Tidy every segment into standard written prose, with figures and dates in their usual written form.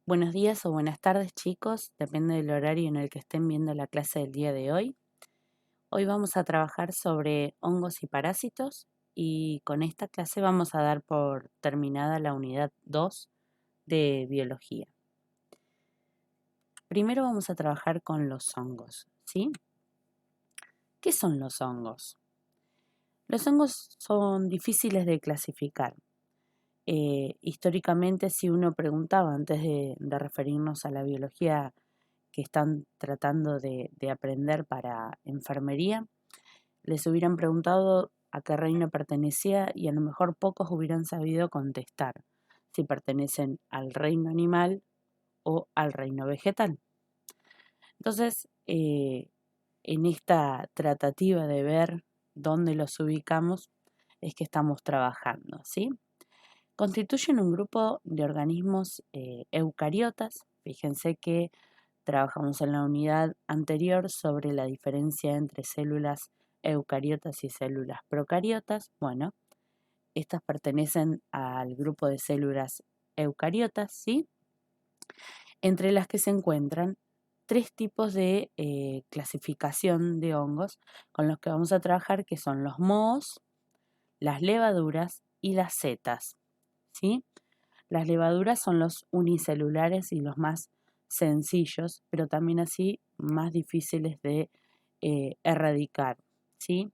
Buenos días o buenas tardes, chicos, depende del horario en el que estén viendo la clase del día de hoy. Hoy vamos a trabajar sobre hongos y parásitos y con esta clase vamos a dar por terminada la unidad 2 de biología. Primero vamos a trabajar con los hongos, ¿sí? ¿Qué son los hongos? Los hongos son difíciles de clasificar. Históricamente, si uno preguntaba antes de referirnos a la biología que están tratando de aprender para enfermería, les hubieran preguntado a qué reino pertenecía y a lo mejor pocos hubieran sabido contestar si pertenecen al reino animal o al reino vegetal. Entonces, en esta tratativa de ver dónde los ubicamos, es que estamos trabajando, ¿sí? Constituyen un grupo de organismos eucariotas. Fíjense que trabajamos en la unidad anterior sobre la diferencia entre células eucariotas y células procariotas. Bueno, estas pertenecen al grupo de células eucariotas, ¿sí? Entre las que se encuentran tres tipos de clasificación de hongos con los que vamos a trabajar, que son los mohos, las levaduras y las setas, ¿sí? Las levaduras son los unicelulares y los más sencillos, pero también así más difíciles de erradicar, ¿sí?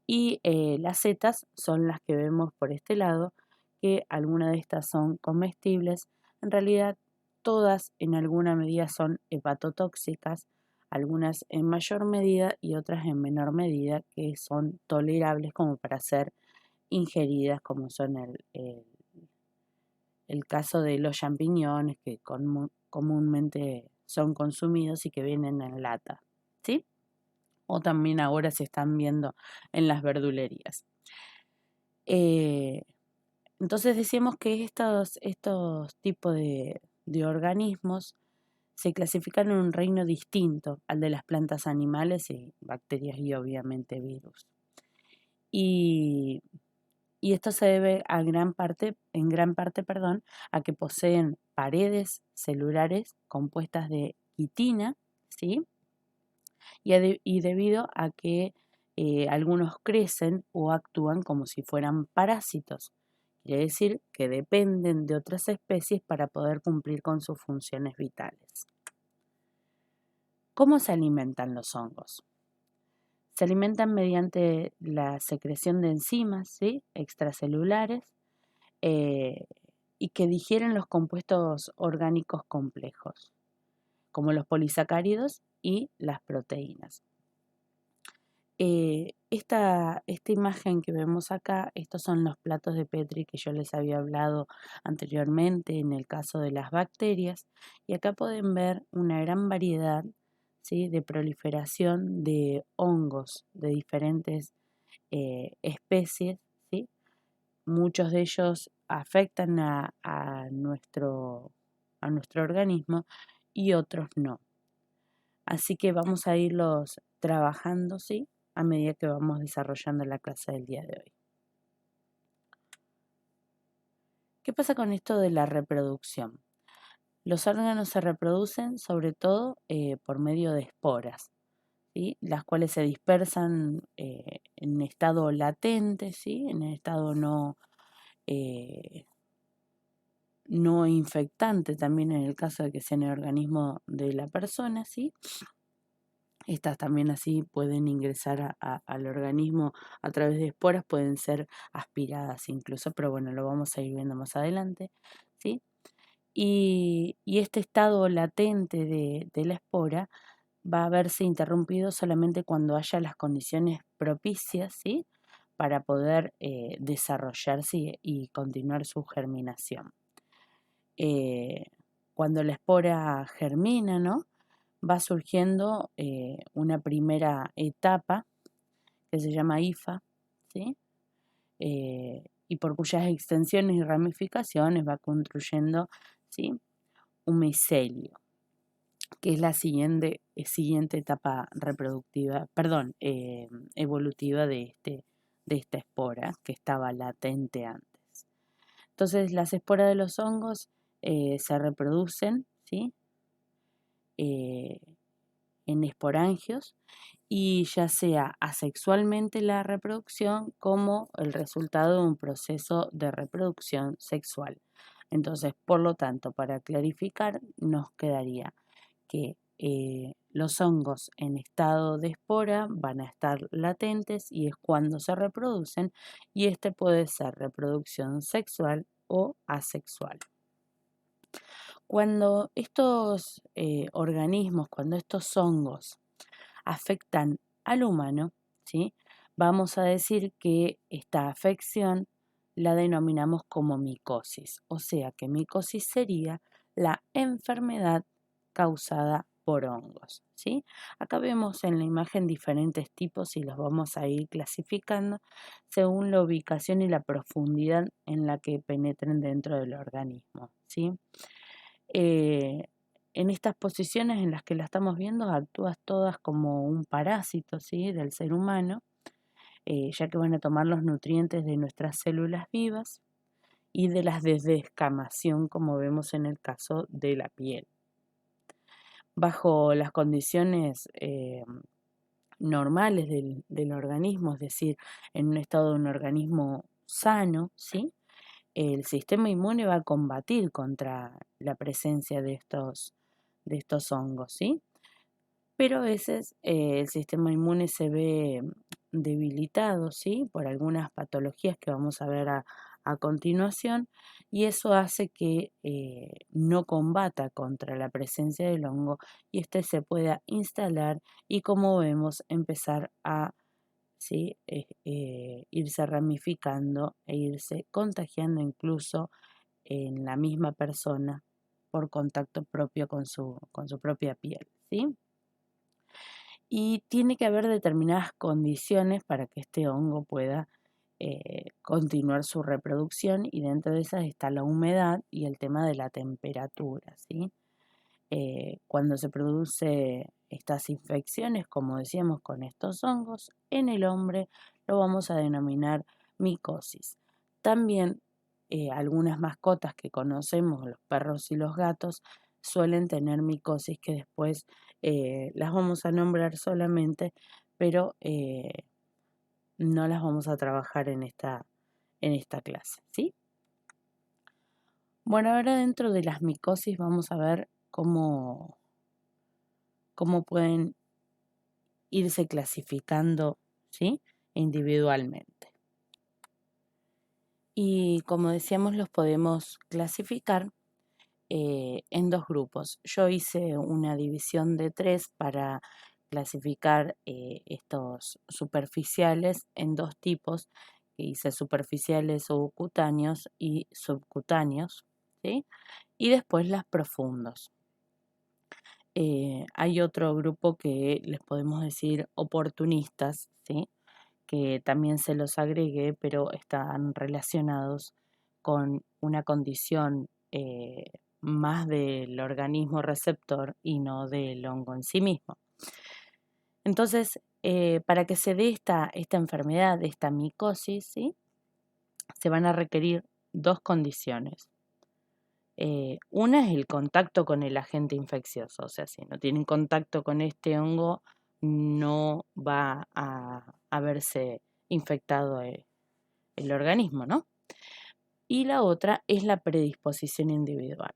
Y las setas son las que vemos por este lado, que algunas de estas son comestibles. En realidad, todas en alguna medida son hepatotóxicas, algunas en mayor medida y otras en menor medida, que son tolerables como para ser ingeridas, como son el caso de los champiñones que comúnmente son consumidos y que vienen en lata, ¿sí? O también ahora se están viendo en las verdulerías. Entonces decíamos que estos tipos de organismos se clasifican en un reino distinto al de las plantas, animales y bacterias y obviamente virus. Y esto se debe en gran parte, a que poseen paredes celulares compuestas de quitina, ¿sí? Y debido a que algunos crecen o actúan como si fueran parásitos. Quiere decir que dependen de otras especies para poder cumplir con sus funciones vitales. ¿Cómo se alimentan los hongos? Se alimentan mediante la secreción de enzimas, ¿sí?, extracelulares, eh, y que digieren los compuestos orgánicos complejos, como los polisacáridos y las proteínas. Esta imagen que vemos acá, estos son los platos de Petri que yo les había hablado anteriormente en el caso de las bacterias, y acá pueden ver una gran variedad, ¿sí?, de proliferación de hongos de diferentes especies, ¿sí? Muchos de ellos afectan a nuestro organismo y otros no. Así que vamos a irlos trabajando, ¿sí?, a medida que vamos desarrollando la clase del día de hoy. ¿Qué pasa con esto de la reproducción? Los órganos se reproducen sobre todo por medio de esporas, ¿sí?, las cuales se dispersan en estado latente, ¿sí?, en estado eh, no infectante, también en el caso de que sea en el organismo de la persona, ¿sí? Estas también así pueden ingresar al organismo a través de esporas, pueden ser aspiradas incluso, pero bueno, lo vamos a ir viendo más adelante, ¿sí? Y este estado latente de la espora va a verse interrumpido solamente cuando haya las condiciones propicias, ¿sí?, para poder desarrollarse y continuar su germinación. Cuando la espora germina, ¿no?, va surgiendo una primera etapa que se llama hifa, ¿sí?, y por cuyas extensiones y ramificaciones va construyendo, ¿sí?, un micelio, que es la siguiente etapa reproductiva, evolutiva de esta espora que estaba latente antes. Entonces, las esporas de los hongos se reproducen, ¿sí? En esporangios, y ya sea asexualmente la reproducción como el resultado de un proceso de reproducción sexual. Entonces, por lo tanto, para clarificar, nos quedaría que los hongos en estado de espora van a estar latentes y es cuando se reproducen, y este puede ser reproducción sexual o asexual. Cuando estos organismos, cuando estos hongos afectan al humano, ¿sí? Vamos a decir que esta afección la denominamos como micosis, o sea que micosis sería la enfermedad causada por hongos, ¿sí? Acá vemos en la imagen diferentes tipos y los vamos a ir clasificando según la ubicación y la profundidad en la que penetren dentro del organismo, ¿sí? En estas posiciones en las que la estamos viendo, actúan todas como un parásito, ¿sí? Del ser humano, ya que van a tomar los nutrientes de nuestras células vivas y de las de descamación, como vemos en el caso de la piel. Bajo las condiciones normales del organismo, es decir, en un estado de un organismo sano, ¿sí? El sistema inmune va a combatir contra la presencia de estos hongos, ¿sí? Pero a veces el sistema inmune se ve debilitado, ¿sí? Por algunas patologías que vamos a ver a continuación, y eso hace que no combata contra la presencia del hongo y este se pueda instalar y, como vemos, empezar a, ¿sí? Irse ramificando e irse contagiando incluso en la misma persona por contacto propio con su propia piel, ¿sí? Y tiene que haber determinadas condiciones para que este hongo pueda continuar su reproducción, y dentro de esas está la humedad y el tema de la temperatura, ¿sí? Cuando se produce estas infecciones, como decíamos, con estos hongos, en el hombre lo vamos a denominar micosis. También algunas mascotas que conocemos, los perros y los gatos, suelen tener micosis, que después las vamos a nombrar solamente, pero no las vamos a trabajar en esta clase, ¿sí? Bueno, ahora dentro de las micosis vamos a ver cómo pueden irse clasificando, ¿sí? Individualmente. Y como decíamos, los podemos clasificar en dos grupos. Yo hice una división de 3 para clasificar estos superficiales en dos tipos, que hice superficiales o cutáneos y subcutáneos, ¿sí? Y después las profundos. Hay otro grupo que les podemos decir oportunistas, ¿sí? Que también se los agregué, pero están relacionados con una condición más del organismo receptor y no del hongo en sí mismo. Entonces, para que se dé esta enfermedad, esta micosis, ¿sí? Se van a requerir dos condiciones. Una es el contacto con el agente infeccioso, o sea, si no tienen contacto con este hongo, no va a verse infectado el organismo, ¿no? Y la otra es la predisposición individual.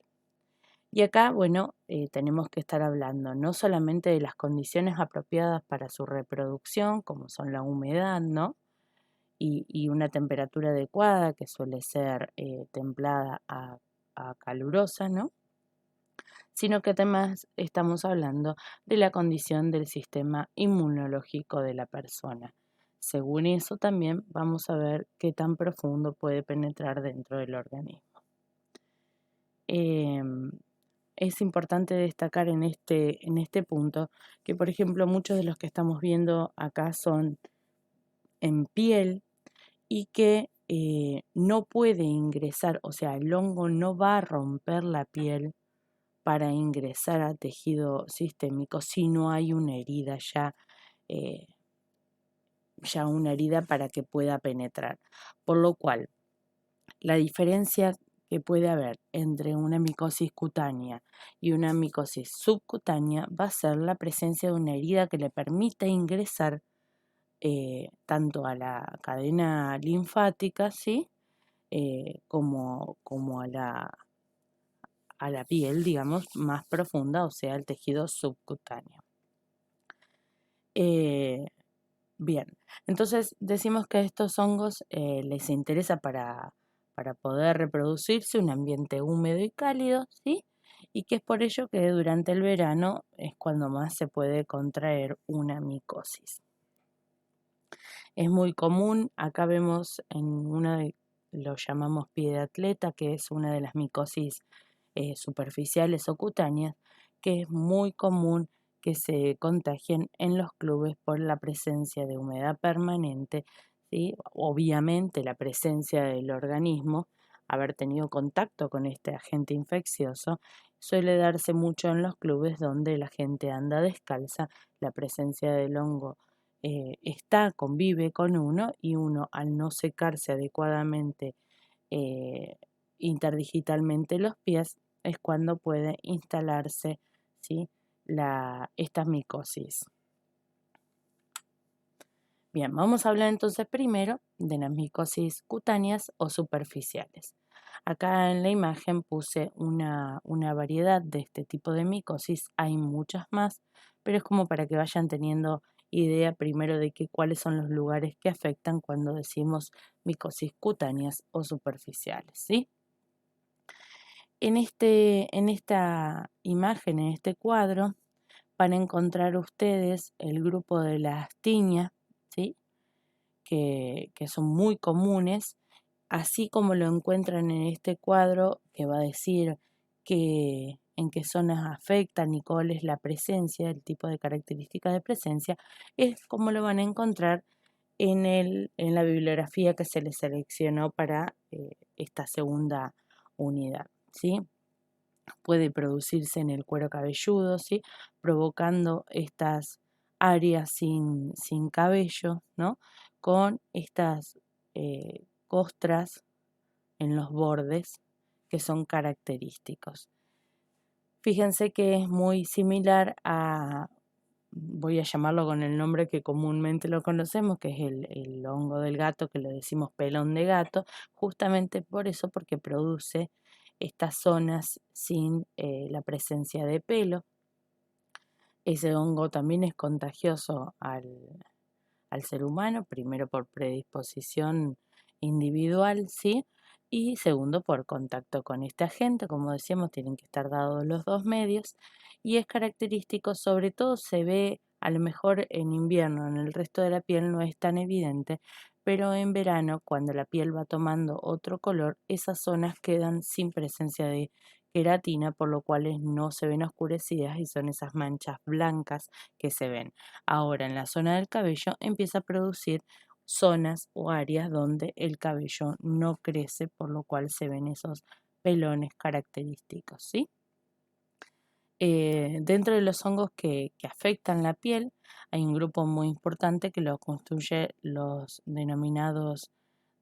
Y acá, bueno, tenemos que estar hablando no solamente de las condiciones apropiadas para su reproducción, como son la humedad, ¿no? Y una temperatura adecuada, que suele ser templada a calurosa, ¿no? Sino que además estamos hablando de la condición del sistema inmunológico de la persona. Según eso también vamos a ver qué tan profundo puede penetrar dentro del organismo. Es importante destacar en este punto que, por ejemplo, muchos de los que estamos viendo acá son en piel y que no puede ingresar, o sea, el hongo no va a romper la piel para ingresar a tejido sistémico si no hay una herida ya una herida para que pueda penetrar. Por lo cual, la diferencia que puede haber entre una micosis cutánea y una micosis subcutánea va a ser la presencia de una herida que le permita ingresar tanto a la cadena linfática, ¿sí? Como a la piel, digamos, más profunda, o sea, el tejido subcutáneo. Bien, entonces decimos que a estos hongos les interesa para poder reproducirse un ambiente húmedo y cálido, ¿sí? Y que es por ello que durante el verano es cuando más se puede contraer una micosis. Es muy común, acá vemos en lo llamamos pie de atleta, que es una de las micosis superficiales o cutáneas, que es muy común que se contagien en los clubes por la presencia de humedad permanente, ¿sí? Obviamente la presencia del organismo, haber tenido contacto con este agente infeccioso, suele darse mucho en los clubes donde la gente anda descalza, la presencia del hongo convive con uno y uno al no secarse adecuadamente eh, interdigitalmente los pies es cuando puede instalarse, ¿sí? Esta micosis. Bien, vamos a hablar entonces primero de las micosis cutáneas o superficiales. Acá en la imagen puse una variedad de este tipo de micosis, hay muchas más, pero es como para que vayan teniendo idea primero de cuáles son los lugares que afectan cuando decimos micosis cutáneas o superficiales, ¿sí? En esta imagen, en este cuadro, van a encontrar ustedes el grupo de las tiñas, ¿sí? Que son muy comunes, así como lo encuentran en este cuadro que va a decir en qué zonas afectan y cuál es la presencia, el tipo de características de presencia, es como lo van a encontrar en la bibliografía que se les seleccionó para esta segunda unidad, ¿sí? Puede producirse en el cuero cabelludo, ¿sí? Provocando estas áreas sin cabello, ¿no? Con estas costras en los bordes que son característicos. Fíjense que es muy similar voy a llamarlo con el nombre que comúnmente lo conocemos, que es el hongo del gato, que le decimos pelón de gato, justamente por eso, porque produce estas zonas sin la presencia de pelo. Ese hongo también es contagioso al ser humano, primero por predisposición individual, ¿sí? Y segundo por contacto con este agente, como decíamos, tienen que estar dados los dos medios y es característico, sobre todo se ve a lo mejor en invierno, en el resto de la piel no es tan evidente, pero en verano, cuando la piel va tomando otro color, esas zonas quedan sin presencia de queratina, por lo cual no se ven oscurecidas y son esas manchas blancas que se ven. Ahora, en la zona del cabello empieza a producir zonas o áreas donde el cabello no crece, por lo cual se ven esos pelones característicos, ¿sí? Dentro de los hongos que afectan la piel, hay un grupo muy importante que lo constituye los denominados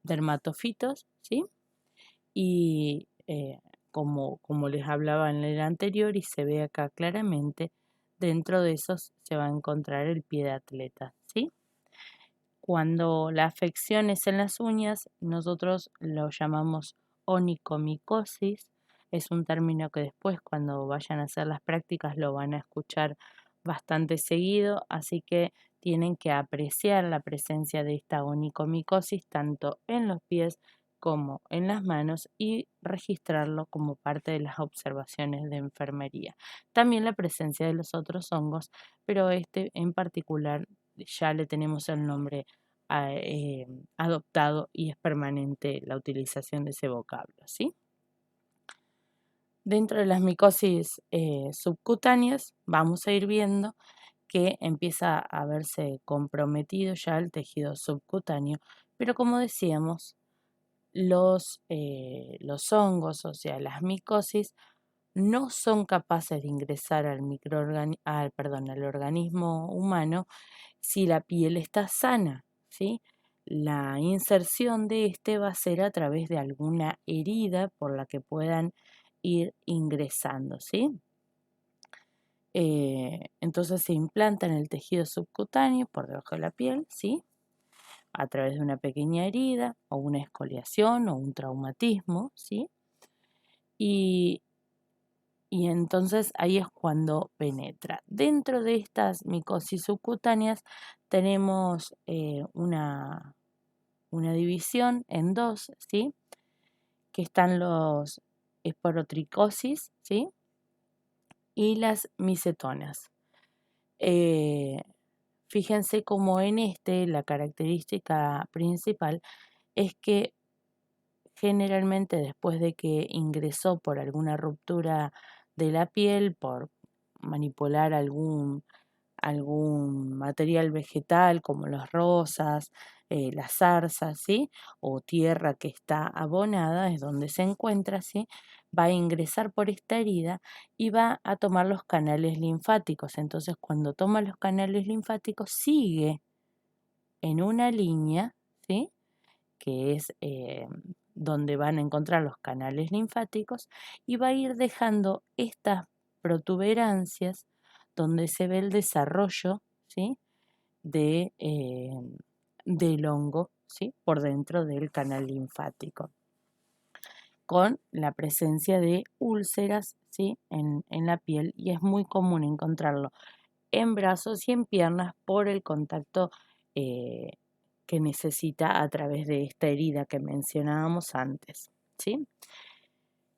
dermatofitos, ¿sí? Y como les hablaba en el anterior y se ve acá claramente, dentro de esos se va a encontrar el pie de atleta, ¿sí? Cuando la afección es en las uñas, nosotros lo llamamos onicomicosis. Es un término que después cuando vayan a hacer las prácticas lo van a escuchar bastante seguido, así que tienen que apreciar la presencia de esta onicomicosis tanto en los pies como en las manos y registrarlo como parte de las observaciones de enfermería. También la presencia de los otros hongos, pero este en particular ya le tenemos el nombre adoptado y es permanente la utilización de ese vocablo, ¿sí? Dentro de las micosis subcutáneas vamos a ir viendo que empieza a verse comprometido ya el tejido subcutáneo, pero como decíamos, los hongos, o sea, las micosis, no son capaces de ingresar al organismo humano si la piel está sana, ¿sí? la inserción de este va a ser a través de alguna herida por la que puedan ir ingresando, ¿sí? Entonces se implanta en el tejido subcutáneo por debajo de la piel, ¿sí? A través de una pequeña herida o una escoliación o un traumatismo, ¿sí? Y, y entonces ahí es cuando penetra. Dentro de estas micosis subcutáneas tenemos una división en dos, ¿sí? Que están los esporotricosis, ¿sí? Y las micetonas. Eh, Fíjense cómo en la característica principal es que generalmente después de que ingresó por alguna ruptura de la piel, por manipular algún material vegetal como las rosas, las zarzas, ¿sí? O tierra que está abonada, es donde se encuentra, ¿sí? Va a ingresar por esta herida y va a tomar los canales linfáticos. Entonces, cuando toma los canales linfáticos, sigue en una línea, ¿sí? Que es donde van a encontrar los canales linfáticos y va a ir dejando estas protuberancias donde se ve el desarrollo, ¿sí? Del hongo, ¿sí? Por dentro del canal linfático, con la presencia de úlceras, ¿sí? En la piel, y es muy común encontrarlo en brazos y en piernas por el contacto eh, que necesita a través de esta herida que mencionábamos antes, ¿sí?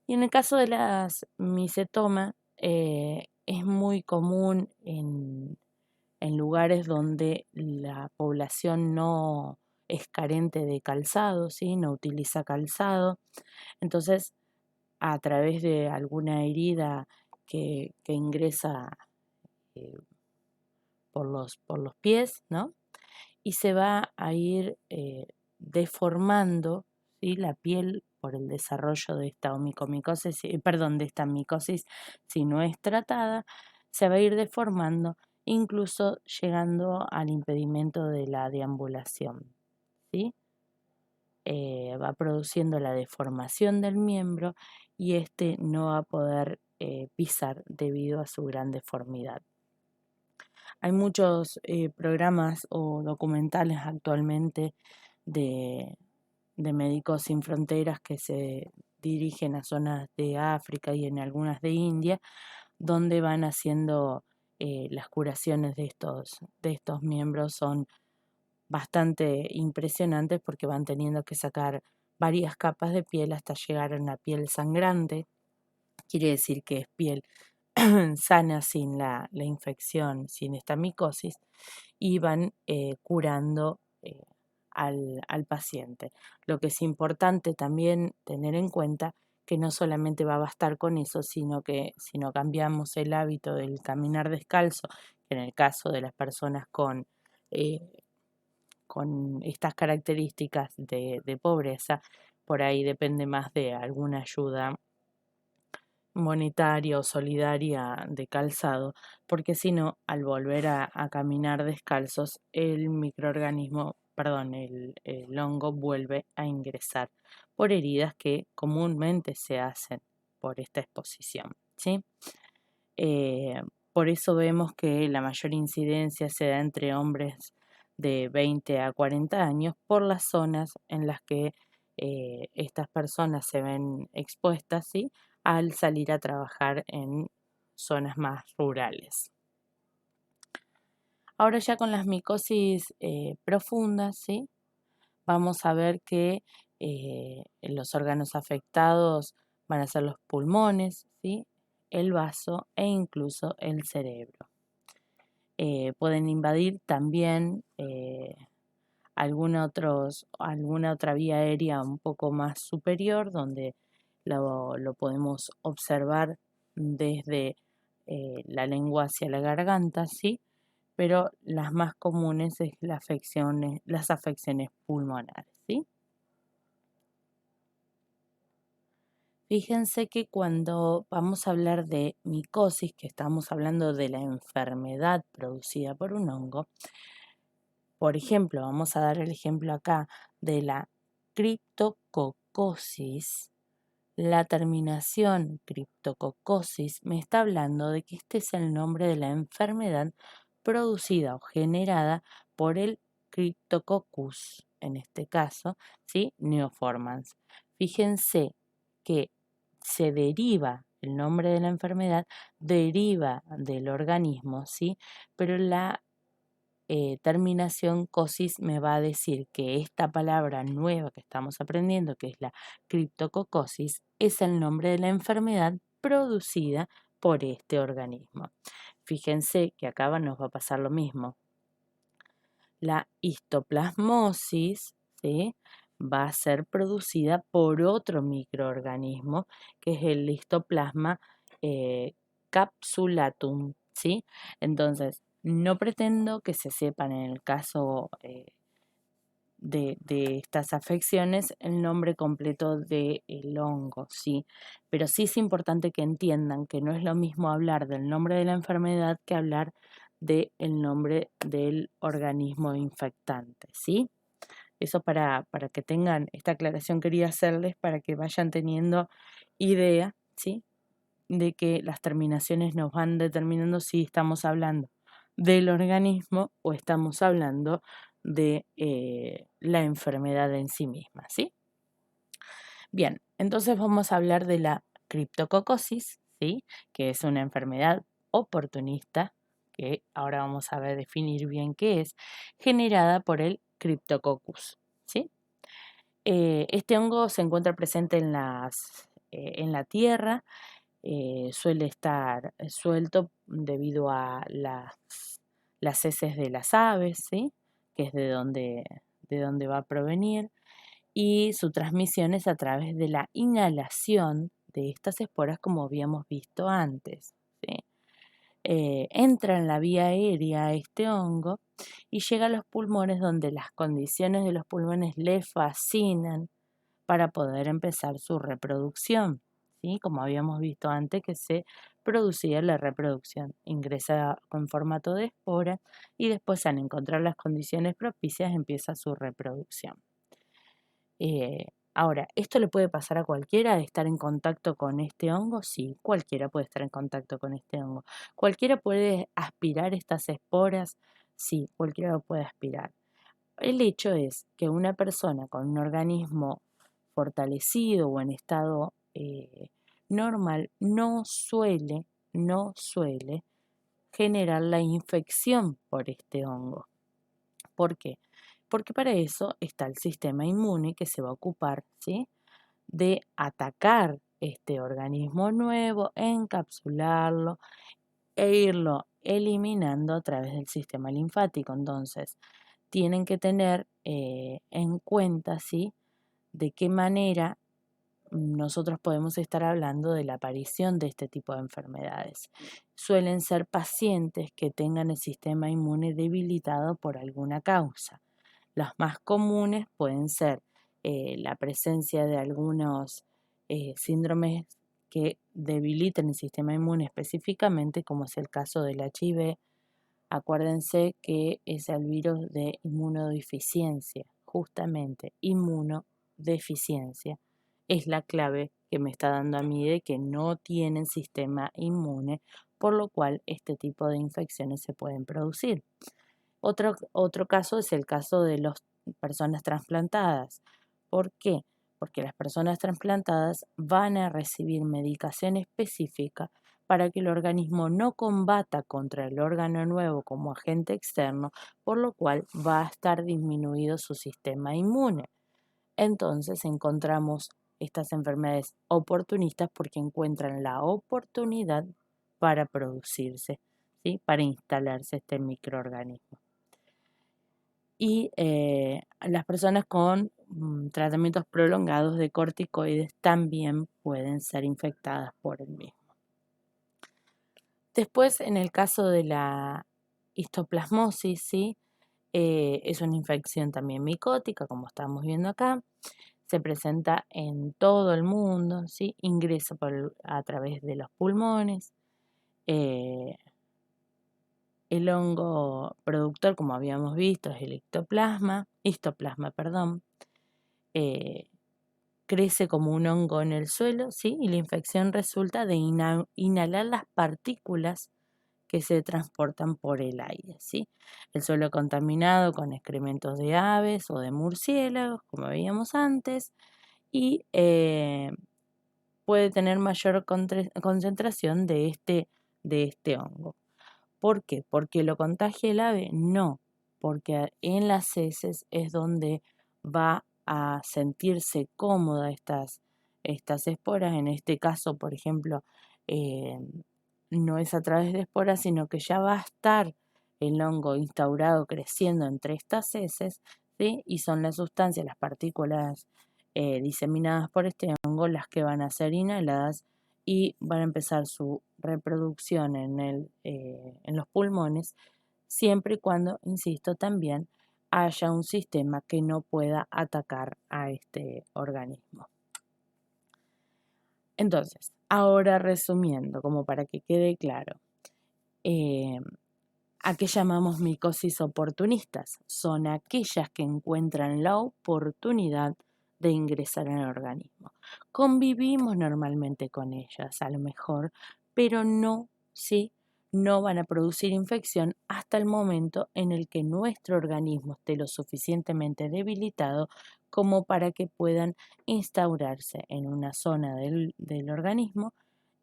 Y en el caso de las micetomas, es muy común en lugares donde la población no es carente de calzado, ¿sí? No utiliza calzado. Entonces, a través de alguna herida que ingresa eh, por los pies, ¿no? Y se va a ir deformando, ¿sí? La piel por el desarrollo de esta omicomicosis, de esta micosis, si no es tratada, se va a ir deformando, incluso llegando al impedimento de la deambulación, ¿sí? Va produciendo la deformación del miembro y este no va a poder pisar debido a su gran deformidad. Hay muchos programas o documentales actualmente de, de Médicos Sin Fronteras que se dirigen a zonas de África y en algunas de India, donde van haciendo las curaciones de estos miembros. Son bastante impresionantes porque van teniendo que sacar varias capas de piel hasta llegar a una piel sangrante. Quiere decir que es piel sana sin la infección, sin esta micosis, y van curando al paciente. Lo que es importante también tener en cuenta que no solamente va a bastar con eso, sino que si no cambiamos el hábito del caminar descalzo, que en el caso de las personas eh, con estas características de pobreza, por ahí depende más de alguna ayuda monetaria o solidaria de calzado, porque si no, al volver a caminar descalzos, el microorganismo, perdón, el hongo vuelve a ingresar por heridas que comúnmente se hacen por esta exposición, ¿sí? Eh, por eso vemos que la mayor incidencia se da entre hombres de 20 a 40 años por las zonas en las que estas personas se ven expuestas, ¿sí? Al salir a trabajar en zonas más rurales. Ahora ya con las micosis profundas, ¿sí? Vamos a ver que los órganos afectados van a ser los pulmones, ¿sí? El vaso e incluso el cerebro. Pueden invadir también alguna otra vía aérea un poco más superior, donde lo podemos observar desde la lengua hacia la garganta, ¿sí? Pero las más comunes es las afecciones pulmonares, ¿sí? Fíjense que cuando vamos a hablar de micosis, que estamos hablando de la enfermedad producida por un hongo, Por ejemplo, vamos a dar el ejemplo acá de la criptococosis. La terminación criptococosis me está hablando de que este es el nombre de la enfermedad producida o generada por el Cryptococcus, en este caso, ¿sí? Neoformans. Fíjense que se deriva, el nombre de la enfermedad deriva del organismo, ¿sí? Pero la terminación cosis me va a decir que esta palabra nueva que estamos aprendiendo, que es la criptococosis, es el nombre de la enfermedad producida por este organismo. Fíjense que acá nos va a pasar lo mismo. La histoplasmosis, ¿sí?, va a ser producida por otro microorganismo, que es el histoplasma capsulatum, ¿sí? Entonces, no pretendo que se sepan en el caso de estas afecciones el nombre completo del hongo, ¿sí? Pero sí es importante que entiendan que no es lo mismo hablar del nombre de la enfermedad que hablar del nombre del organismo infectante, ¿sí? Eso para que tengan esta aclaración quería hacerles para que vayan teniendo idea, ¿sí?, de que las terminaciones nos van determinando si estamos hablando del organismo o estamos hablando de la enfermedad en sí misma, ¿sí? Bien, entonces vamos a hablar de la criptococosis, ¿sí?, que es una enfermedad oportunista, que ahora vamos a ver definir bien qué es, generada por el Cryptococcus, ¿sí? Este hongo se encuentra presente en la tierra. Suele estar suelto debido a las heces de las aves, ¿sí?, que es de donde va a provenir, y su transmisión es a través de la inhalación de estas esporas, como habíamos visto antes, ¿sí? Entra en la vía aérea este hongo y llega a los pulmones, donde las condiciones de los pulmones le fascinan para poder empezar su reproducción, ¿sí? Como habíamos visto antes que se producía la reproducción. Ingresa en formato de espora y después, al encontrar las condiciones propicias, empieza su reproducción. Ahora, ¿esto le puede pasar a cualquiera de estar en contacto con este hongo? Sí, cualquiera puede estar en contacto con este hongo. ¿Cualquiera puede aspirar estas esporas? Sí, cualquiera lo puede aspirar. El hecho es que una persona con un organismo fortalecido o en estado normal no suele generar la infección por este hongo. ¿Por qué? Porque para eso está el sistema inmune, que se va a ocupar, ¿sí?, de atacar este organismo nuevo, encapsularlo e irlo eliminando a través del sistema linfático. Entonces, tienen que tener en cuenta, ¿sí?, de qué manera nosotros podemos estar hablando de la aparición de este tipo de enfermedades. Suelen ser pacientes que tengan el sistema inmune debilitado por alguna causa. Las más comunes pueden ser la presencia de algunos síndromes que debiliten el sistema inmune específicamente, como es el caso del HIV. Acuérdense que es el virus de inmunodeficiencia, justamente inmunodeficiencia es la clave que me está dando a mí de que no tienen sistema inmune, por lo cual este tipo de infecciones se pueden producir. Otro caso es el caso de las personas trasplantadas. ¿Por qué? Porque las personas trasplantadas van a recibir medicación específica para que el organismo no combata contra el órgano nuevo como agente externo, por lo cual va a estar disminuido su sistema inmune. Entonces encontramos estas enfermedades oportunistas porque encuentran la oportunidad para producirse, ¿sí?, para instalarse este microorganismo. Y las personas con tratamientos prolongados de corticoides también pueden ser infectadas por el mismo. Después, en el caso de la histoplasmosis, ¿sí?, es una infección también micótica, como estamos viendo acá. Se presenta en todo el mundo, ¿sí?, ingresa a través de los pulmones. El hongo productor, como habíamos visto, es el histoplasma, perdón. Crece como un hongo en el suelo, ¿sí? Y la infección resulta de inhalar las partículas que se transportan por el aire, ¿sí? El suelo contaminado con excrementos de aves o de murciélagos, como veíamos antes, y puede tener mayor concentración de este hongo. ¿Por qué? ¿Porque lo contagia el ave? No, porque en las heces es donde va a sentirse cómoda estas esporas. En este caso, por ejemplo, eh, no es a través de esporas, sino que ya va a estar el hongo instaurado creciendo entre estas heces, ¿sí? Y son las sustancias, las partículas diseminadas por este hongo las que van a ser inhaladas y van a empezar su reproducción en los pulmones, siempre y cuando, insisto, también haya un sistema que no pueda atacar a este organismo. Entonces, ahora resumiendo, como para que quede claro, ¿a qué llamamos micosis oportunistas? Son aquellas que encuentran la oportunidad de ingresar en el organismo. Convivimos normalmente con ellas, a lo mejor, pero no van a producir infección hasta el momento en el que nuestro organismo esté lo suficientemente debilitado como para que puedan instaurarse en una zona del organismo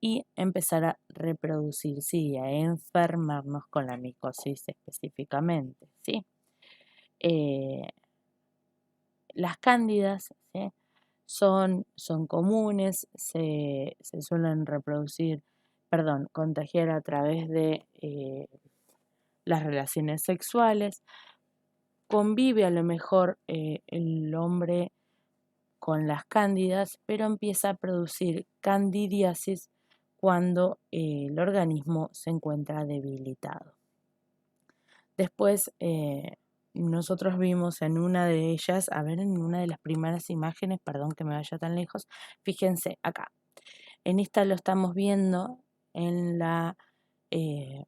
y empezar a reproducirse y a enfermarnos con la micosis específicamente, ¿sí? Eh, las cándidas, ¿sí? son comunes, se suelen contagiar a través de las relaciones sexuales. Convive a lo mejor el hombre con las cándidas, pero empieza a producir candidiasis cuando el organismo se encuentra debilitado. Después nosotros vimos en una de ellas, a ver, en una de las primeras imágenes, perdón que me vaya tan lejos, fíjense acá, en esta lo estamos viendo en la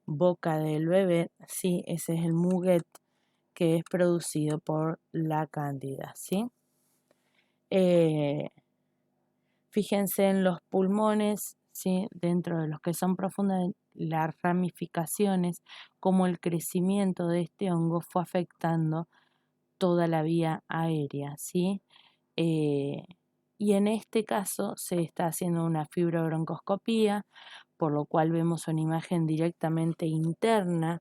boca del bebé, sí, ese es el muguet que es producido por la cándida, ¿sí? Eh, Fíjense en los pulmones, ¿sí? Dentro de los que son profundas, las ramificaciones, cómo el crecimiento de este hongo fue afectando toda la vía aérea, ¿sí? Eh, y en este caso se está haciendo una fibrobroncoscopía, por lo cual vemos una imagen directamente interna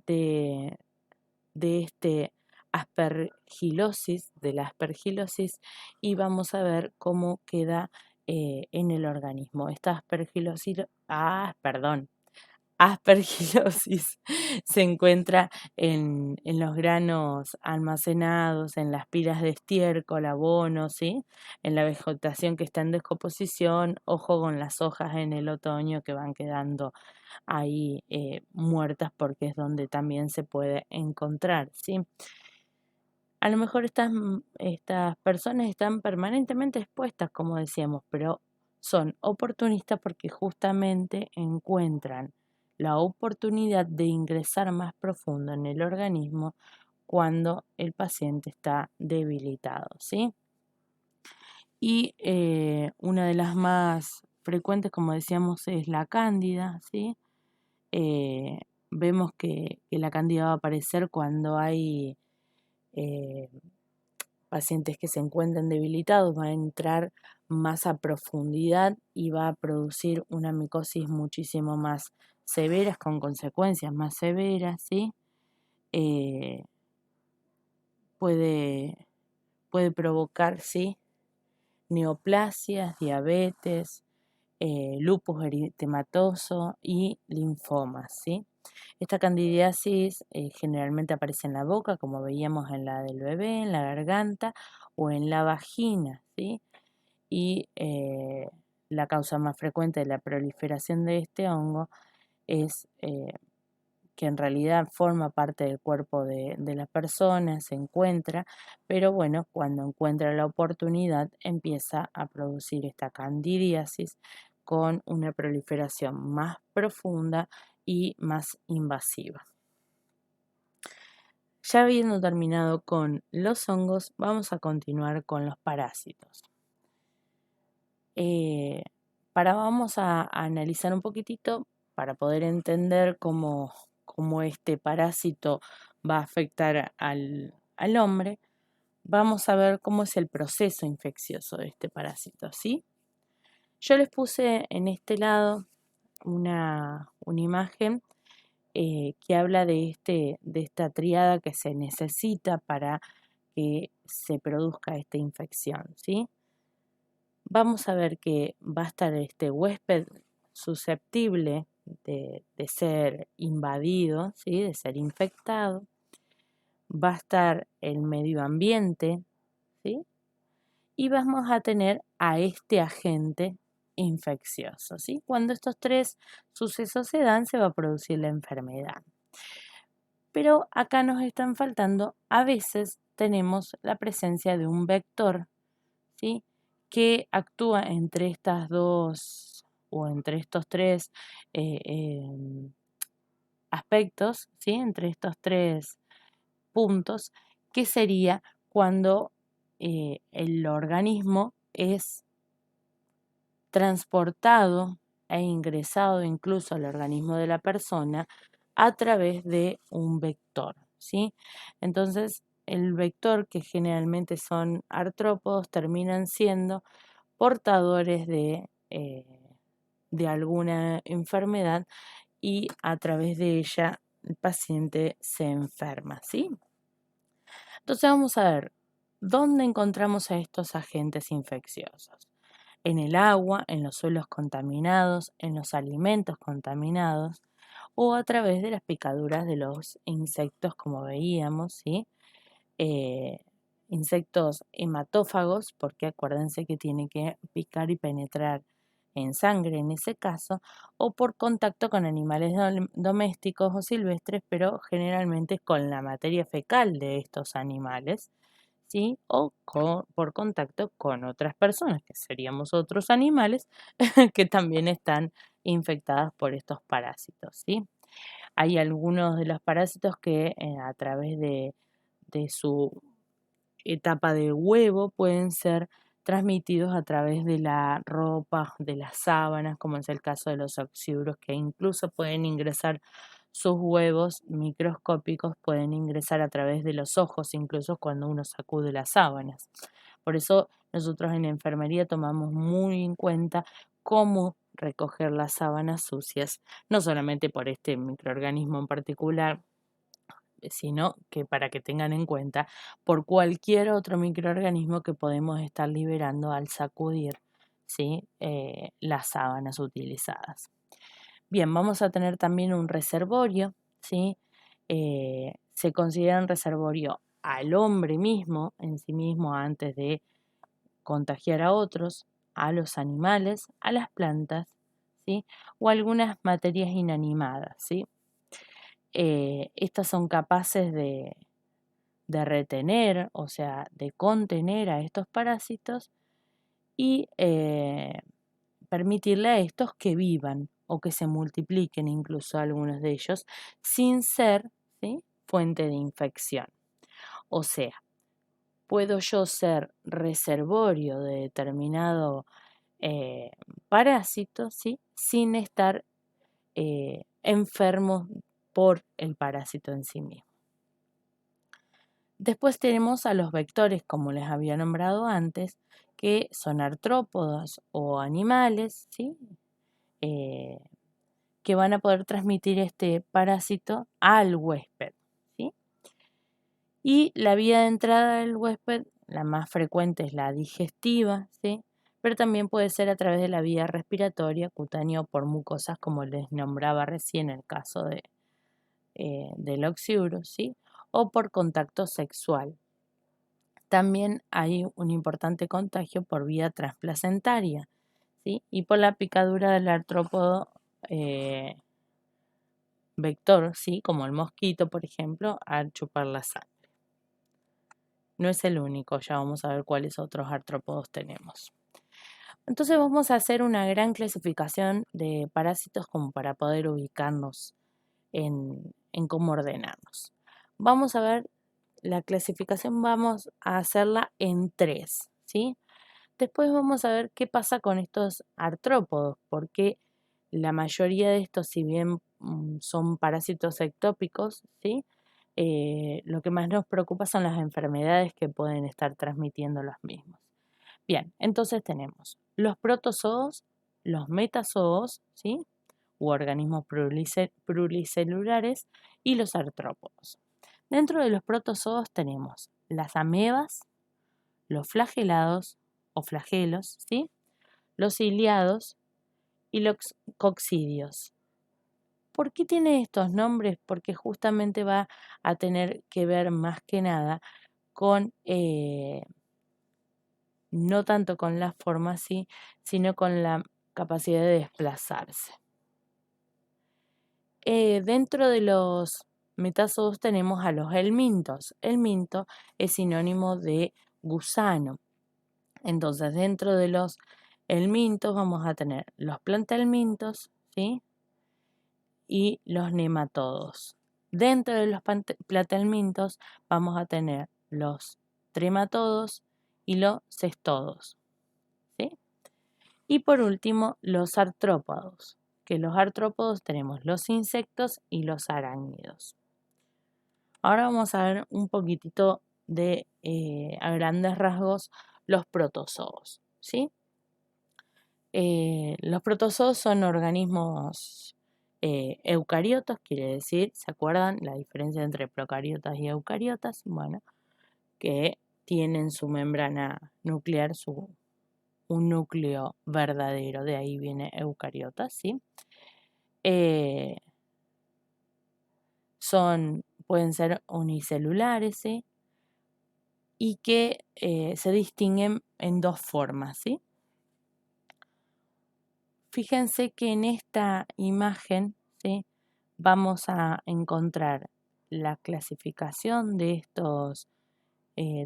de, de la aspergilosis, y vamos a ver cómo queda en el organismo. Esta aspergilosis se encuentra en los granos almacenados, en las pilas de estiércol, abono, ¿sí? En la vegetación que está en descomposición, ojo con las hojas en el otoño que van quedando ahí muertas, porque es donde también se puede encontrar, ¿sí? A lo mejor estas personas están permanentemente expuestas, como decíamos, pero son oportunistas porque justamente encuentran la oportunidad de ingresar más profundo en el organismo cuando el paciente está debilitado, ¿sí? Y una de las más frecuentes, como decíamos, es la cándida, ¿sí? Eh, Vemos que la cándida va a aparecer cuando hay eh, pacientes que se encuentran debilitados, va a entrar más a profundidad y va a producir una micosis muchísimo más severa, con consecuencias más severas, ¿sí? Eh, puede, puede provocar, ¿sí? Neoplasias, diabetes, lupus eritematoso y linfomas, ¿sí? Esta candidiasis generalmente aparece en la boca, como veíamos en la del bebé, en la garganta o en la vagina, ¿sí? Y la causa más frecuente de la proliferación de este hongo es que en realidad forma parte del cuerpo de la persona, se encuentra, pero bueno, cuando encuentra la oportunidad empieza a producir esta candidiasis con una proliferación más profunda y más invasiva. Ya habiendo terminado con los hongos, vamos a continuar con los parásitos. Vamos a analizar un poquitito para poder entender cómo este parásito va a afectar al hombre. Vamos a ver cómo es el proceso infeccioso de este parásito, ¿sí? Yo les puse en este lado una imagen que habla de esta tríada que se necesita para que se produzca esta infección, ¿sí? Vamos a ver que va a estar este huésped susceptible de ser invadido, ¿sí? De ser infectado. Va a estar el medio ambiente, ¿sí? Y vamos a tener a este agente infeccioso, ¿sí? Cuando estos tres sucesos se dan, se va a producir la enfermedad. Pero acá nos están faltando, a veces tenemos la presencia de un vector, ¿sí? Que actúa entre estas dos o entre estos tres aspectos, ¿sí? Entre estos tres puntos, que sería cuando el organismo es transportado e ingresado incluso al organismo de la persona a través de un vector, ¿sí? Entonces, el vector, que generalmente son artrópodos, terminan siendo portadores de alguna enfermedad y a través de ella el paciente se enferma, ¿sí? Entonces vamos a ver, ¿dónde encontramos a estos agentes infecciosos? En el agua, en los suelos contaminados, en los alimentos contaminados o a través de las picaduras de los insectos, como veíamos, ¿sí? Eh, Insectos hematófagos, porque acuérdense que tiene que picar y penetrar en sangre en ese caso, o por contacto con animales domésticos o silvestres, pero generalmente con la materia fecal de estos animales, ¿sí? O por contacto con otras personas, que seríamos otros animales que también están infectadas por estos parásitos, ¿sí? Hay algunos de los parásitos que a través de su etapa de huevo pueden ser transmitidos a través de la ropa, de las sábanas, como es el caso de los oxiuros, que incluso pueden ingresar sus huevos microscópicos, pueden ingresar a través de los ojos, incluso cuando uno sacude las sábanas. Por eso nosotros en enfermería tomamos muy en cuenta cómo recoger las sábanas sucias, no solamente por este microorganismo en particular, sino que para que tengan en cuenta por cualquier otro microorganismo que podemos estar liberando al sacudir, ¿sí? Las sábanas utilizadas. Bien, vamos a tener también un reservorio, ¿sí? Se considera un reservorio al hombre mismo, en sí mismo, antes de contagiar a otros, a los animales, a las plantas, ¿sí? O algunas materias inanimadas, ¿sí? Estas son capaces de retener, o sea, de contener a estos parásitos y permitirle a estos que vivan o que se multipliquen incluso algunos de ellos sin ser, ¿sí? Fuente de infección. O sea, puedo yo ser reservorio de determinado parásito, ¿sí? Sin estar enfermo por el parásito en sí mismo. Después tenemos a los vectores, como les había nombrado antes, que son artrópodos o animales, ¿sí? Que van a poder transmitir este parásito al huésped, ¿sí? Y la vía de entrada del huésped, la más frecuente es la digestiva, ¿sí? Pero también puede ser a través de la vía respiratoria, cutánea o por mucosas, como les nombraba recién en el caso del oxiuro, ¿sí? O por contacto sexual. También hay un importante contagio por vía transplacentaria, ¿sí? Y por la picadura del artrópodo vector, ¿sí? Como el mosquito, por ejemplo, al chupar la sangre. No es el único, ya vamos a ver cuáles otros artrópodos tenemos. Entonces vamos a hacer una gran clasificación de parásitos como para poder ubicarnos en cómo ordenarnos. vamos a ver la clasificación, vamos a hacerla en 3, ¿sí? Después vamos a ver qué pasa con estos artrópodos, porque la mayoría de estos, si bien son parásitos ectópicos, ¿sí? Lo que más nos preocupa son las enfermedades que pueden estar transmitiendo los mismos. Bien, entonces tenemos los protozoos, los metazoos, ¿sí? U organismos pluricelulares y los artrópodos. Dentro de los protozoos tenemos las amebas, los flagelados o flagelos, ¿sí? Los ciliados y los coccidios. ¿Por qué tiene estos nombres? Porque justamente va a tener que ver más que nada con, no tanto con la forma, ¿sí? Sino con la capacidad de desplazarse. Dentro de los metazoos tenemos a los helmintos. Helminto es sinónimo de gusano. Entonces, dentro de los helmintos vamos a tener los plantelmintos, ¿sí? Y los nematodos. Dentro de los platelmintos vamos a tener los trematodos y los cestodos, ¿sí? Y por último, los artrópodos, que los artrópodos tenemos los insectos y los arácnidos. Ahora vamos a ver un poquitito de, a grandes rasgos, los protozoos, ¿sí? Los protozoos son organismos eucariotos, quiere decir, ¿se acuerdan la diferencia entre procariotas y eucariotas? Bueno, que tienen su membrana nuclear, un núcleo verdadero, de ahí viene eucariotas, ¿sí? Pueden ser unicelulares, ¿sí? Y que se distinguen en dos formas, ¿sí? Fíjense que en esta imagen, ¿sí? Vamos a encontrar la clasificación de estos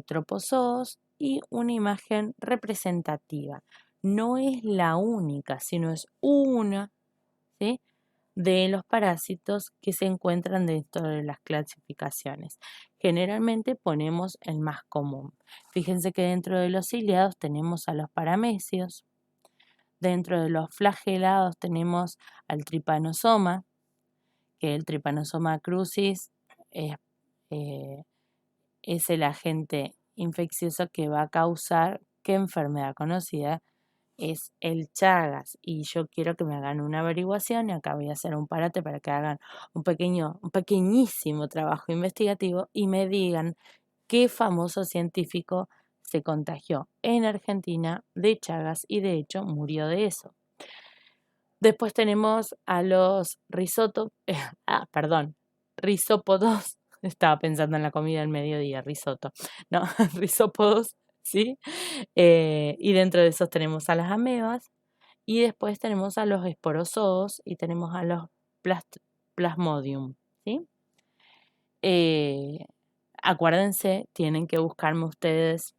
tropozoos y una imagen representativa. No es la única, sino es una, ¿sí? De los parásitos que se encuentran dentro de las clasificaciones. Generalmente ponemos el más común. Fíjense que dentro de los ciliados tenemos a los paramecios, dentro de los flagelados tenemos al trypanosoma, que el Trypanosoma crucis es, eh, es el agente infeccioso que va a causar qué enfermedad conocida es el Chagas. Y yo quiero que me hagan una averiguación y acá voy a hacer un parate para que hagan un pequeñísimo trabajo investigativo y me digan qué famoso científico se contagió en Argentina de Chagas y de hecho murió de eso. Después tenemos a los risópodos. Estaba pensando en la comida del mediodía, risotto. No, risópodos, ¿sí? Y dentro de esos tenemos a las amebas. Y después tenemos a los esporozoos y tenemos a los plasmodium, ¿sí? Acuérdense, tienen que buscarme ustedes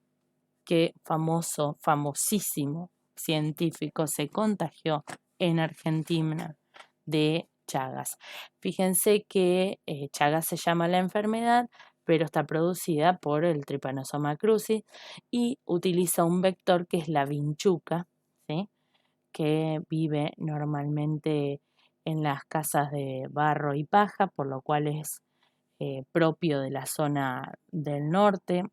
qué famosísimo científico se contagió en Argentina de Chagas. Fíjense que Chagas se llama la enfermedad, pero está producida por el Trypanosoma crucis y utiliza un vector que es la vinchuca, ¿sí? Que vive normalmente en las casas de barro y paja, por lo cual es propio de la zona del norte,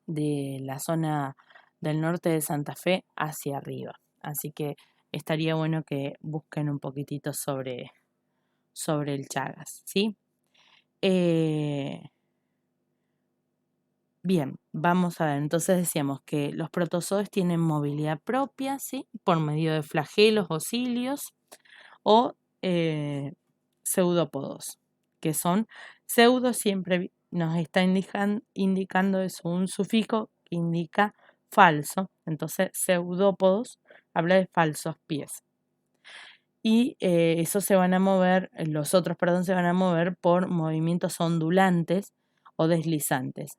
de la zona del norte de Santa Fe hacia arriba. Así que estaría bueno que busquen un poquitito sobre el Chagas, ¿sí? Bien, vamos a ver, entonces decíamos que los protozoos tienen movilidad propia, ¿sí? Por medio de flagelos o cilios o pseudópodos, que son pseudo, siempre nos está indicando eso, un sufijo que indica falso, entonces pseudópodos habla de falsos pies. Y esos se van a mover, los otros, perdón, se van a mover por movimientos ondulantes o deslizantes.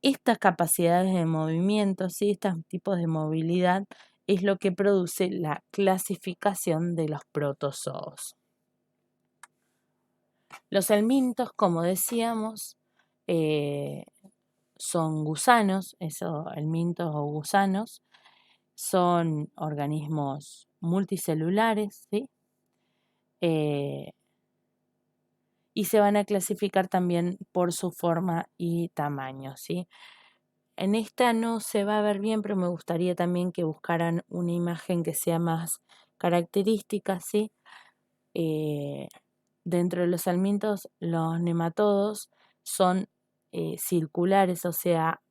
Estas capacidades de movimiento, ¿sí? Estos tipos de movilidad es lo que produce la clasificación de los protozoos. Los helmintos, como decíamos, son gusanos, helmintos o gusanos, son organismos multicelulares, ¿sí? Y se van a clasificar también por su forma y tamaño, ¿sí? En esta no se va a ver bien, pero me gustaría también que buscaran una imagen que sea más característica, ¿sí? Dentro de los helmintos, los nematodos son circulares, o sea,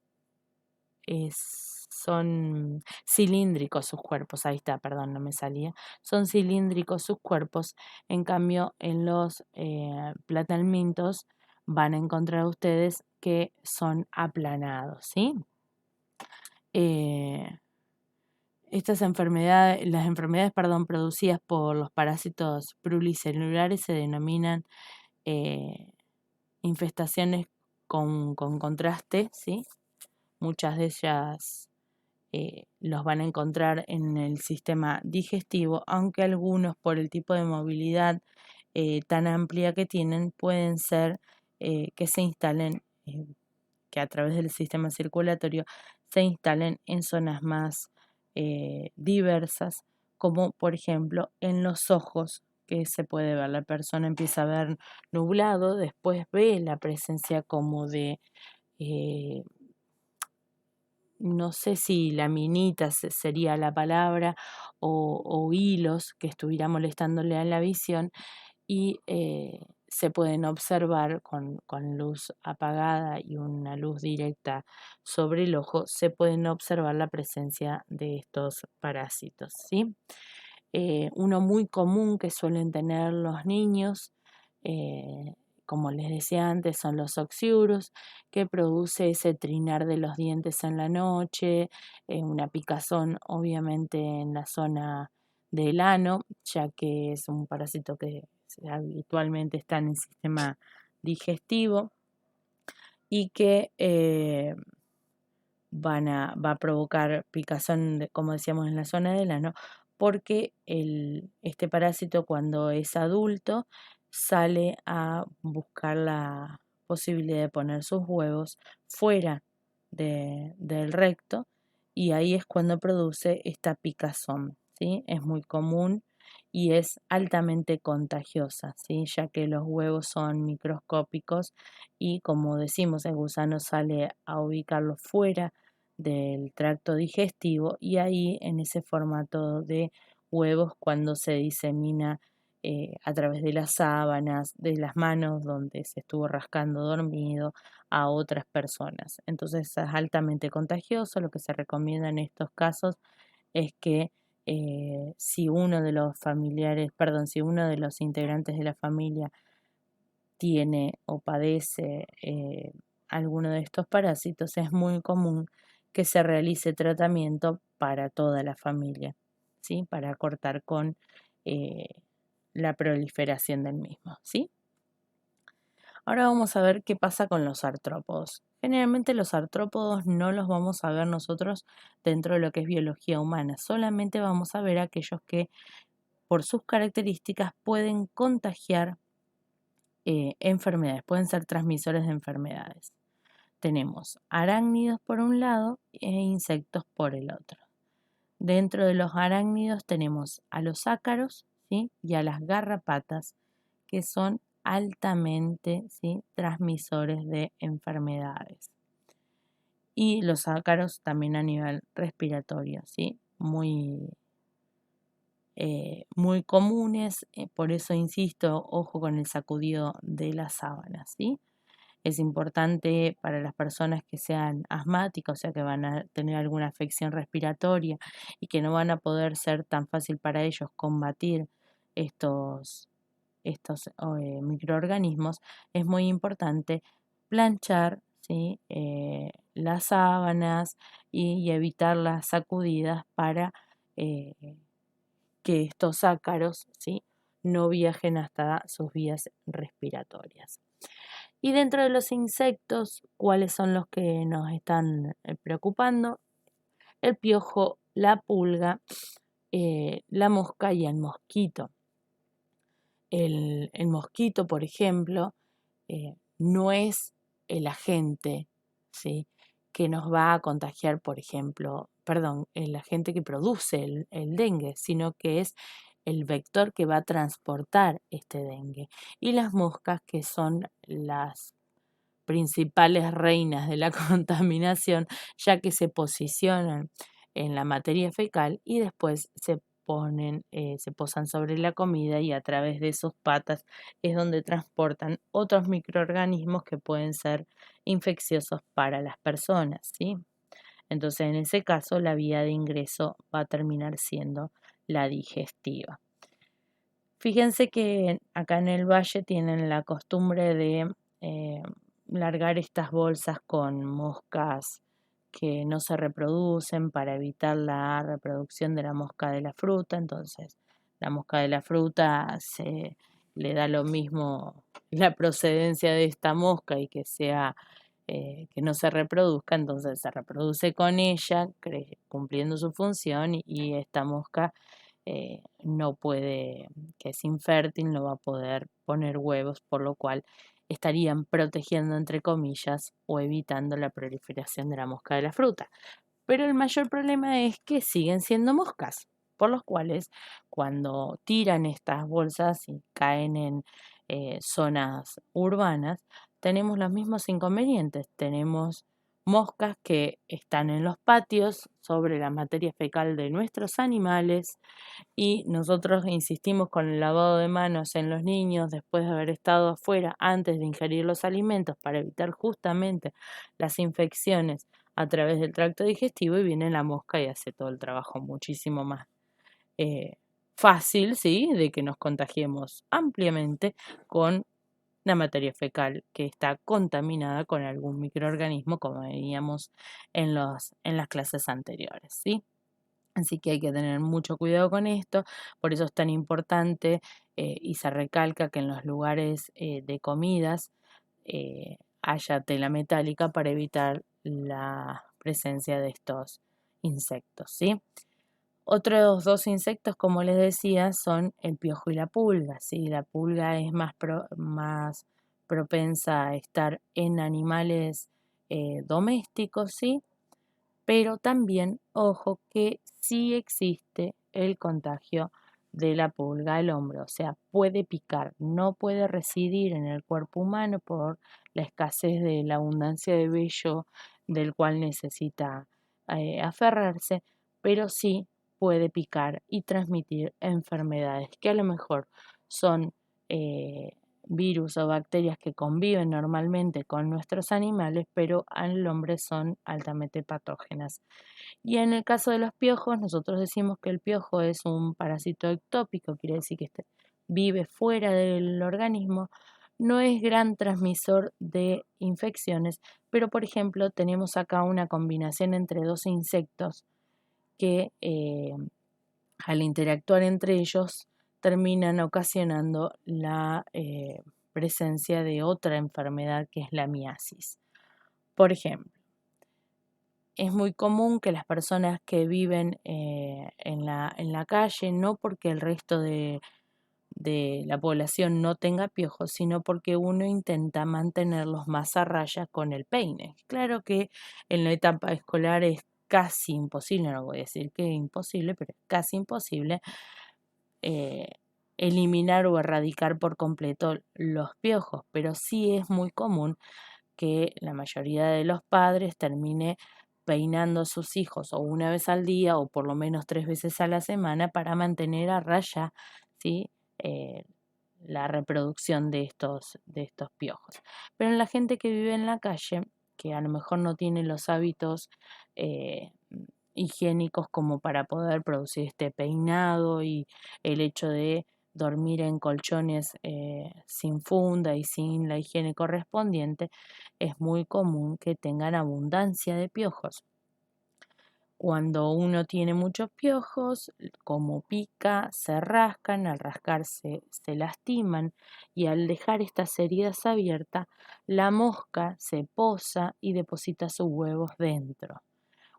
son cilíndricos sus cuerpos, ahí está, perdón, no me salía, son cilíndricos sus cuerpos, en cambio en los platalmintos van a encontrar ustedes que son aplanados, ¿sí? Eh, las enfermedades, perdón, producidas por los parásitos pluricelulares se denominan eh, infestaciones con contraste, ¿sí? Muchas de ellas los van a encontrar en el sistema digestivo, aunque algunos por el tipo de movilidad tan amplia que tienen pueden ser que se instalen, que a través del sistema circulatorio se instalen en zonas más diversas, como por ejemplo en los ojos, que se puede ver, la persona empieza a ver nublado, después ve la presencia como de eh, no sé si laminita sería la palabra, o hilos que estuviera molestándole a la visión y se pueden observar con luz apagada y una luz directa sobre el ojo, se pueden observar la presencia de estos parásitos, ¿sí? Uno muy común que suelen tener los niños, eh, como les decía antes, son los oxiurus, que produce ese trinar de los dientes en la noche, una picazón obviamente en la zona del ano, ya que es un parásito que habitualmente está en el sistema digestivo y que va a provocar picazón, como decíamos, en la zona del ano, porque este parásito cuando es adulto sale a buscar la posibilidad de poner sus huevos fuera del recto y ahí es cuando produce esta picazón, ¿sí? Es muy común y es altamente contagiosa, ¿sí? Ya que los huevos son microscópicos y como decimos, el gusano sale a ubicarlo fuera del tracto digestivo y ahí en ese formato de huevos cuando se disemina a través de las sábanas, de las manos donde se estuvo rascando dormido a otras personas. Entonces es altamente contagioso. Lo que se recomienda en estos casos es que si uno de los familiares, perdón, si uno de los integrantes de la familia tiene o padece alguno de estos parásitos, es muy común que se realice tratamiento para toda la familia, ¿sí? Para cortar con eh, la proliferación del mismo, ¿sí? Ahora vamos a ver qué pasa con los artrópodos. Generalmente los artrópodos no los vamos a ver nosotros dentro de lo que es biología humana, solamente vamos a ver aquellos que por sus características pueden contagiar enfermedades, pueden ser transmisores de enfermedades. Tenemos arácnidos por un lado e insectos por el otro. Dentro de los arácnidos tenemos a los ácaros, ¿sí? Y a las garrapatas, que son altamente, ¿sí? Transmisores de enfermedades. Y los ácaros también a nivel respiratorio, ¿sí? Muy comunes, por eso insisto, ojo con el sacudido de las sábanas, ¿sí? Es importante para las personas que sean asmáticas, o sea que van a tener alguna afección respiratoria y que no van a poder ser tan fácil para ellos combatir estos microorganismos, es muy importante planchar, ¿sí? Las sábanas y evitar las sacudidas para eh, que estos ácaros, ¿sí? No viajen hasta sus vías respiratorias. Y dentro de los insectos, ¿cuáles son los que nos están preocupando? El piojo, la pulga, la mosca y el mosquito. El mosquito, por ejemplo, no es el agente, ¿sí?, que nos va a contagiar, por ejemplo, el agente que produce el dengue, sino que es el vector que va a transportar este dengue. Y las moscas, que son las principales reinas de la contaminación, ya que se posicionan en la materia fecal y después se posan sobre la comida, y a través de sus patas es donde transportan otros microorganismos que pueden ser infecciosos para las personas, ¿sí? Entonces, en ese caso, la vía de ingreso va a terminar siendo la digestiva. Fíjense que acá en el valle tienen la costumbre de eh, largar estas bolsas con moscas que no se reproducen para evitar la reproducción de la mosca de la fruta. Entonces, la mosca de la fruta se le da lo mismo la procedencia de esta mosca y que sea que no se reproduzca, entonces se reproduce con ella, cumpliendo su función, y esta mosca no puede, que es infértil, no va a poder poner huevos, por lo cual estarían protegiendo, entre comillas, o evitando la proliferación de la mosca de la fruta. Pero el mayor problema es que siguen siendo moscas, por los cuales cuando tiran estas bolsas y caen en zonas urbanas, tenemos los mismos inconvenientes. Tenemos moscas que están en los patios sobre la materia fecal de nuestros animales, y nosotros insistimos con el lavado de manos en los niños después de haber estado afuera antes de ingerir los alimentos, para evitar justamente las infecciones a través del tracto digestivo, y viene la mosca y hace todo el trabajo muchísimo más eh, fácil, ¿sí?, de que nos contagiemos ampliamente con la materia fecal que está contaminada con algún microorganismo, como veíamos en las clases anteriores, ¿sí? Así que hay que tener mucho cuidado con esto. Por eso es tan importante, y se recalca que en los lugares de comidas haya tela metálica para evitar la presencia de estos insectos, ¿sí? Otros dos insectos, como les decía, son el piojo y la pulga, ¿sí? La pulga es más propensa a estar en animales domésticos, ¿sí? Pero también, ojo, que sí existe el contagio de la pulga al hombre, o sea, puede picar, no puede residir en el cuerpo humano por la escasez de la abundancia de vello del cual necesita aferrarse, pero sí puede picar y transmitir enfermedades que a lo mejor son eh, virus o bacterias que conviven normalmente con nuestros animales, pero al hombre son altamente patógenas. Y en el caso de los piojos, nosotros decimos que el piojo es un parásito ectópico, quiere decir que vive fuera del organismo, no es gran transmisor de infecciones, pero por ejemplo tenemos acá una combinación entre dos insectos que al interactuar entre ellos terminan ocasionando la presencia de otra enfermedad, que es la miasis. Por ejemplo, es muy común que las personas que viven en la calle, no porque el resto de la población no tenga piojos, sino porque uno intenta mantenerlos más a raya con el peine. Claro que en la etapa escolar es casi imposible, no voy a decir que es imposible, pero es casi imposible eh, eliminar o erradicar por completo los piojos, pero sí es muy común que la mayoría de los padres termine peinando a sus hijos o una vez al día o por lo menos 3 veces a la semana para mantener a raya, ¿sí?, eh, la reproducción de estos piojos. Pero en la gente que vive en la calle, que a lo mejor no tiene los hábitos eh, higiénicos como para poder producir este peinado, y el hecho de dormir en colchones sin funda y sin la higiene correspondiente, es muy común que tengan abundancia de piojos. Cuando uno tiene muchos piojos, como pica, se rascan, al rascarse se lastiman, y al dejar estas heridas abiertas, la mosca se posa y deposita sus huevos dentro.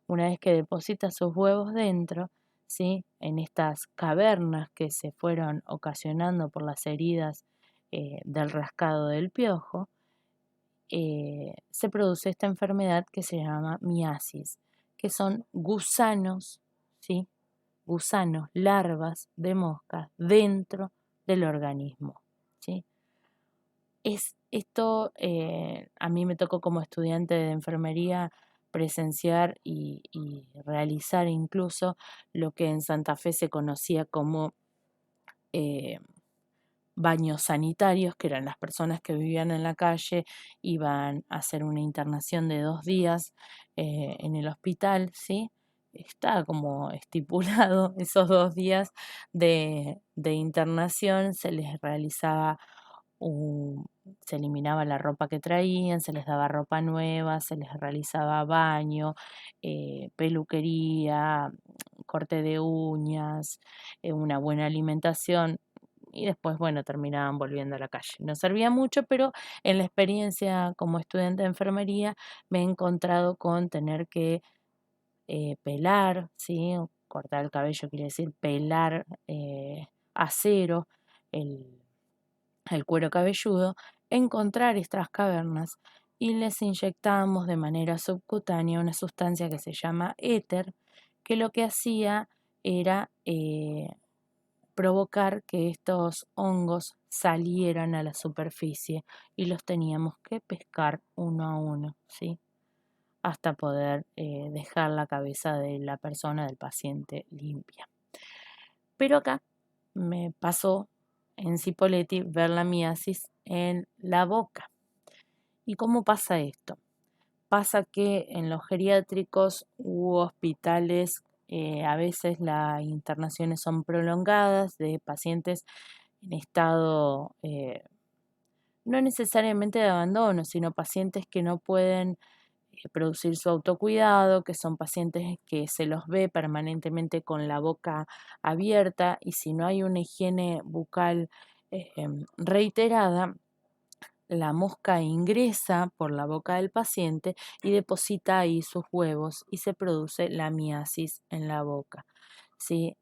Una vez que deposita sus huevos dentro, ¿sí?, en estas cavernas que se fueron ocasionando por las heridas del rascado del piojo, se produce esta enfermedad que se llama miasis, que son gusanos, ¿sí? Gusanos, larvas de moscas dentro del organismo, ¿sí? Esto a mí me tocó como estudiante de enfermería presenciar y realizar incluso lo que en Santa Fe se conocía como eh, baños sanitarios, que eran las personas que vivían en la calle, iban a hacer una internación de 2 días en el hospital, ¿sí? Está como estipulado esos 2 días de internación, se les realizaba un, se eliminaba la ropa que traían, se les daba ropa nueva, se les realizaba baño, peluquería, corte de uñas, una buena alimentación y después, bueno, terminaban volviendo a la calle. No servía mucho, pero en la experiencia como estudiante de enfermería me he encontrado con tener que pelar, ¿sí? Cortar el cabello quiere decir pelar a cero el, el cuero cabelludo, encontrar estas cavernas y les inyectábamos de manera subcutánea una sustancia que se llama éter, que lo que hacía era provocar que estos hongos salieran a la superficie y los teníamos que pescar uno a uno, ¿sí? Hasta poder dejar la cabeza de la persona, del paciente, limpia. Pero acá me pasó en Cipolletti ver la miasis en la boca. ¿Y cómo pasa esto? Pasa que en los geriátricos u hospitales a veces las internaciones son prolongadas de pacientes en estado no necesariamente de abandono, sino pacientes que no pueden producir su autocuidado, que son pacientes que se los ve permanentemente con la boca abierta y si no hay una higiene bucal reiterada, la mosca ingresa por la boca del paciente y deposita ahí sus huevos y se produce la miasis en la boca. ¿Sí?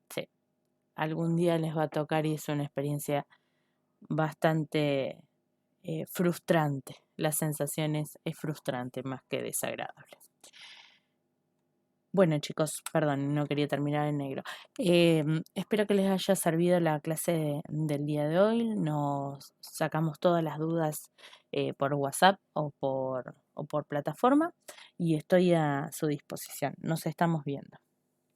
Sí, algún día les va a tocar y es una experiencia bastante frustrante. La sensación es frustrante más que desagradable. Bueno chicos, perdón, no quería terminar en negro. Espero que les haya servido la clase del día de hoy. Nos sacamos todas las dudas por WhatsApp o por plataforma y estoy a su disposición. Nos estamos viendo.